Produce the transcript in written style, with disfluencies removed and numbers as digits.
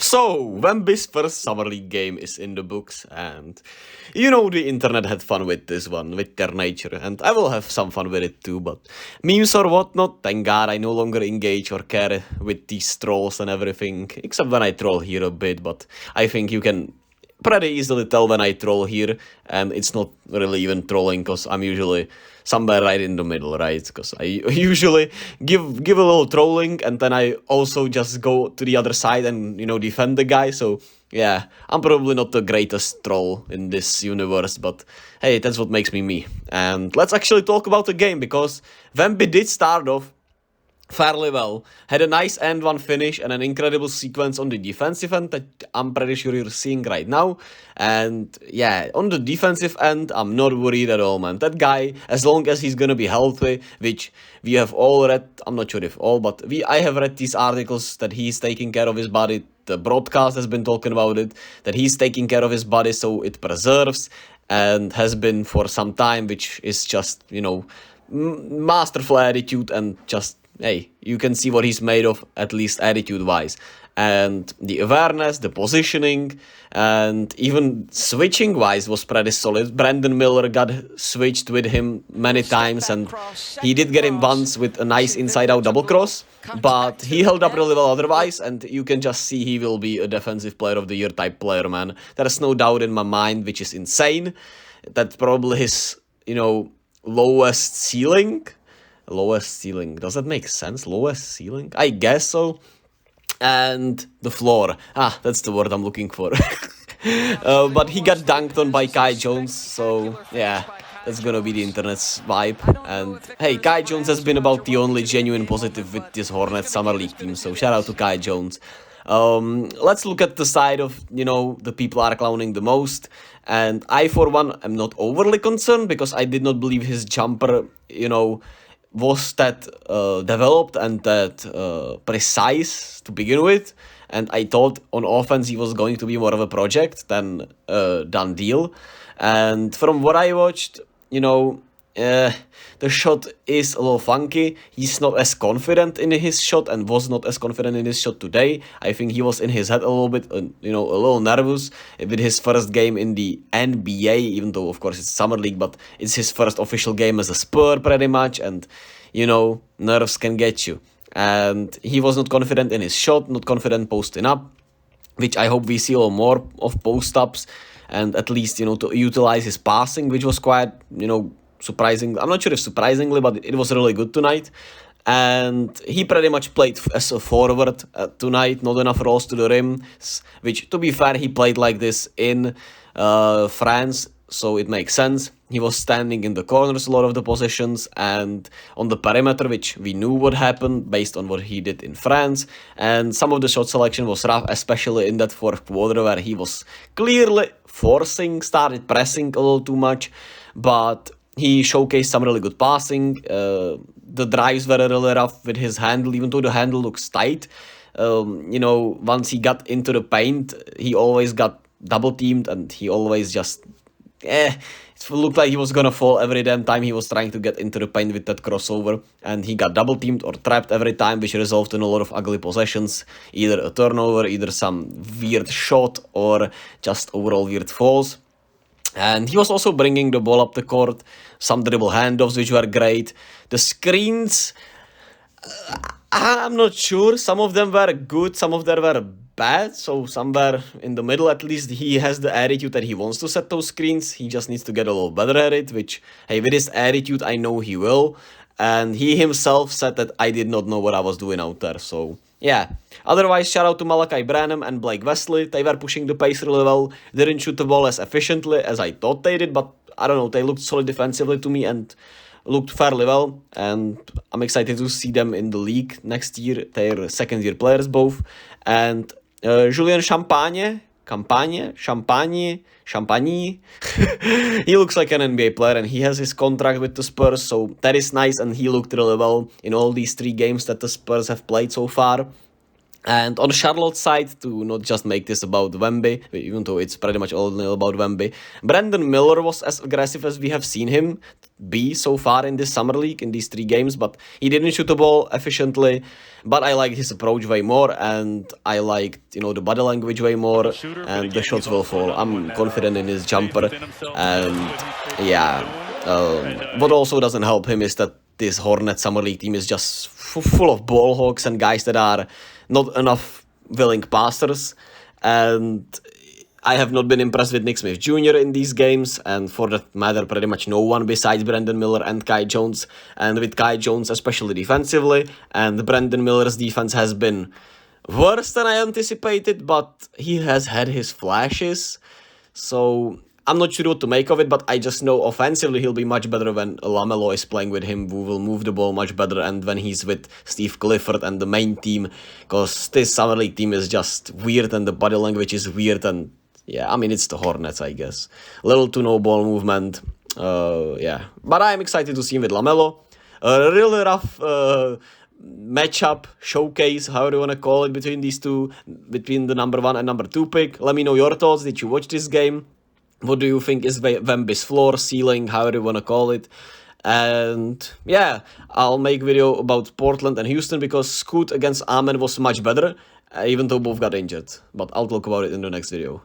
So, Wemby's first Summer League game is in the books, and you know the internet had fun with this one, with their nature, and I will have some fun with it too, but memes or whatnot, thank god I no longer engage or care with these trolls and everything, except when I troll here a bit, but I think you can pretty easily tell when I troll here, and it's not really even trolling, because I'm usually somewhere right in the middle, right? Because I usually give a little trolling, and then I also just go to the other side and defend the guy. So yeah, I'm probably not the greatest troll in this universe, but hey, that's what makes me me. And let's actually talk about the game, because Wemby did start off fairly well. Had a nice end one finish and an incredible sequence on the defensive end that I'm pretty sure you're seeing right now. And yeah, on the defensive end, I'm not worried at all, man. That guy, as long as he's gonna be healthy, which we have all read, I'm not sure if all, but I have read these articles that he's taking care of his body. The broadcast has been talking about it, that he's taking care of his body so it preserves, and has been for some time, which is just, masterful attitude and just hey, you can see what he's made of, at least attitude-wise. And the awareness, the positioning, and even switching-wise was pretty solid. Brandon Miller got switched with him many times, and he did get him once with a nice inside-out double cross, but he held up really well otherwise, and you can just see he will be a defensive player of the year type player, man. There's no doubt in my mind, which is insane. That's probably his, lowest ceiling. Lowest ceiling. Does that make sense? Lowest ceiling? I guess so. And the floor. That's the word I'm looking for. But he got dunked on by Kai Jones, so yeah, that's gonna be the internet's vibe. And hey, Kai Jones has been about the only genuine positive with this Hornets Summer League team, so shout out to Kai Jones. Let's look at the side of, the people are clowning the most. And I, for one, am not overly concerned, because I did not believe his jumper, was that developed and that precise to begin with. And I thought on offense he was going to be more of a project than a done deal. And from what I watched, the shot is a little funky. He's not as confident in his shot, and was not as confident in his shot today. I think he was in his head a little bit, a little nervous with his first game in the NBA, even though, of course, it's Summer League, but it's his first official game as a Spur, pretty much, and, nerves can get you. And he was not confident in his shot, not confident posting up, which I hope we see a little more of post-ups, and at least, to utilize his passing, which was quite, surprising. I'm not sure if surprisingly, but it was really good tonight. And he pretty much played as a forward tonight, not enough rolls to the rim, which, to be fair, he played like this in France, so it makes sense. He was standing in the corners a lot of the positions and on the perimeter, which we knew would happen based on what he did in France. And some of the shot selection was rough, especially in that fourth quarter where he was clearly started pressing a little too much, but he showcased some really good passing. The drives were really rough with his handle, even though the handle looks tight. Once he got into the paint, he always got double teamed, and he always just, it looked like he was gonna fall every damn time he was trying to get into the paint with that crossover. And he got double teamed or trapped every time, which resulted in a lot of ugly possessions. Either a turnover, either some weird shot, or just overall weird falls. And he was also bringing the ball up the court, some dribble handoffs, which were great. The screens, I'm not sure. Some of them were good, some of them were bad. So somewhere in the middle, at least, he has the attitude that he wants to set those screens. He just needs to get a little better at it, which, hey, with his attitude, I know he will. And he himself said that I did not know what I was doing out there, so yeah. Otherwise, shout out to Malachi Branham and Blake Wesley. They were pushing the pace really well. Didn't shoot the ball as efficiently as I thought they did, but I don't know, they looked solid defensively to me and looked fairly well. And I'm excited to see them in the league next year. They're second-year players both. And Julian Champagne, he looks like an NBA player, and he has his contract with the Spurs, so that is nice, and he looked really well in all these 3 games that the Spurs have played so far. And on Charlotte's side, to not just make this about Wemby, even though it's pretty much all about Wemby, Brandon Miller was as aggressive as we have seen him be so far in this summer league, in these 3 games, but he didn't shoot the ball efficiently. But I liked his approach way more, and I liked, the body language way more, and the shots will fall. I'm confident in his jumper, and yeah. What also doesn't help him is that this Hornet Summer League team is just full of ball hawks and guys that are not enough willing passers. And I have not been impressed with Nick Smith Jr. in these games, and for that matter, pretty much no one besides Brandon Miller and Kai Jones. And with Kai Jones, especially defensively, and Brandon Miller's defense has been worse than I anticipated, but he has had his flashes. So I'm not sure what to make of it, but I just know offensively he'll be much better when LaMelo is playing with him, who will move the ball much better, and when he's with Steve Clifford and the main team, because this Summer League team is just weird and the body language is weird, and yeah, I mean, it's the Hornets, I guess. Little to no ball movement, yeah. But I'm excited to see him with LaMelo. A really rough matchup, showcase, however you want to call it, between these two, between the number 1 and number 2 pick. Let me know your thoughts. Did you watch this game? What do you think is Wemby's floor, ceiling, however you want to call it? And yeah, I'll make video about Portland and Houston because Scoot against Amen was much better, even though both got injured. But I'll talk about it in the next video.